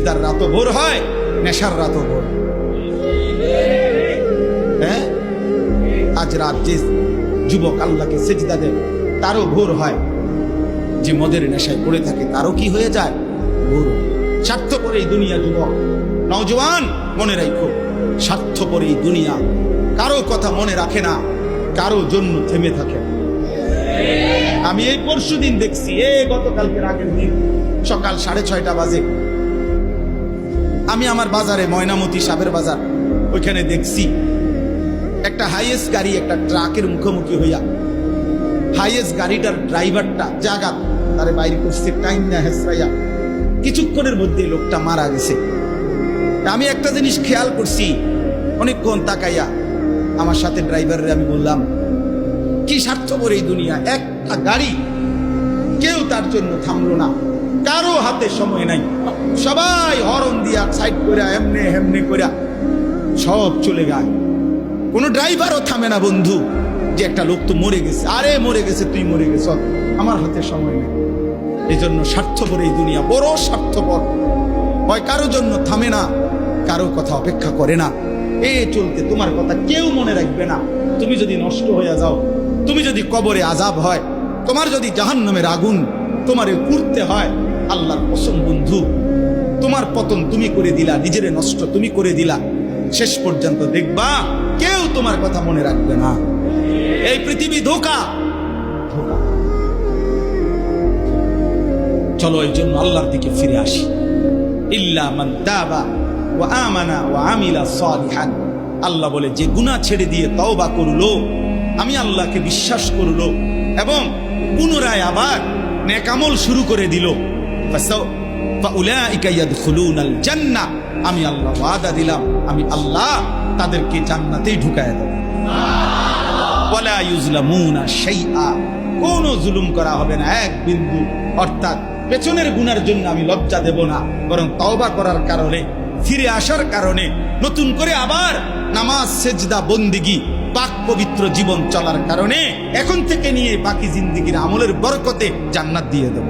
সেজদার রাতও ভোর হয়, নেশার রাতও ভোর। হ্যাঁ, আজ রাত যে যুবক আল্লাহকে সেজদা দেয় তারও ভোর হয়, যে মদের নেশায় পড়ে থাকে তারও কি হয়ে যায়, ভোর। স্বার্থপর এই দুনিয়া যুবক, নওজওয়ান মনে রাখো, স্বার্থপর এই দুনিয়া, কারো কথা মনে রাখে না, কারো জন্য থেমে থাকে। আমি এই পরশুদিন দেখছি, গতকালকের আগের দিন সকাল 6:30 বাজে আমি আমার বাজারে, ময়নামতি সাবের বাজার, ওইখানে দেখছি একটা হাইয়েস্ট গাড়ি একটা ট্রাকের মুখোমুখি হইয়া, হাইয়েস্ট গাড়িটার ড্রাইভারটা জায়গা তারে বাইরে করছে, টাইম না হেসরাইয়া, কিছুক্ষণের মধ্যে লোকটা মারা গেছে। আমি একটা জিনিস খেয়াল করছি, অনেকক্ষণ তাকাইয়া আমার সাথে ড্রাইভারের আমি বললাম, কি স্বার্থপর এই দুনিয়া, একটা গাড়ি কেউ তার জন্য থামলো না, কারো হাতে সময় নাই, সবাই হরন দিয়া সাইড করে এমনে হেমনে করে সব চলে যায়, কোনো ড্রাইভারও থামে না বন্ধু, যে একটা লোক তো মরে গেছে, আরে মরে গেছে, তুই মরে গেছ, আমার হাতে সময় নেই। এই জন্য স্বার্থপর এই দুনিয়া, বড় স্বার্থপর, হয় কারো জন্য থামে না, কারো কথা অপেক্ষা করে না, চলতে তোমার কথা কেউ মনে রাখবে না। তুমি যদি নষ্ট হয়ে যাও, তুমি যদি কবরে আযাব হয়, তোমার যদি জাহান্নামের আগুন তোমারে পুড়তে হয়, আল্লাহর কসম বন্ধু, তোমার পতন তুমি করে দিলা, নিজেরে নষ্ট তুমি করে দিলা, শেষ পর্যন্ত দেখবা কেউ তোমার কথা মনে রাখবে না। এই পৃথিবী ধোঁকা। চলো এই জন্য আল্লাহর দিকে ফিরে আসি। ইল্লা মান তাবা ওয়া আমানা ওয়া আমিলা সালিহান, আল্লাহ বলে যে গুনাহ ছেড়ে দিয়ে তওবা করলো, আমি আল্লাহকে বিশ্বাস করলো এবং পুনরায় আবার নেক আমল শুরু করে দিল, ফাউলাইকা ইয়াদখুলুনাল জান্নাহ, আমি আল্লাহ ওয়াদা দিলাম, আমি আল্লাহ তাদেরকে জান্নাতেই ঢুকায় দেব। ওয়ালা ইউজলামুনা শাইআ, কোনো জুলুম করা হবে না এক বিন্দু। অর্থাৎ পেছনের গুনার জন্য আমি লজ্জা দেব না, বরং তওবা করার কারণে, ফিরে আসার কারণে, নতুন করে আবার নামাজ সেজদা বন্দিগি পাক পবিত্র জীবন চলার কারণে এখন থেকে নিয়ে বাকি জিন্দেগির আমলের বরকতে জান্নাত দিয়ে দেব।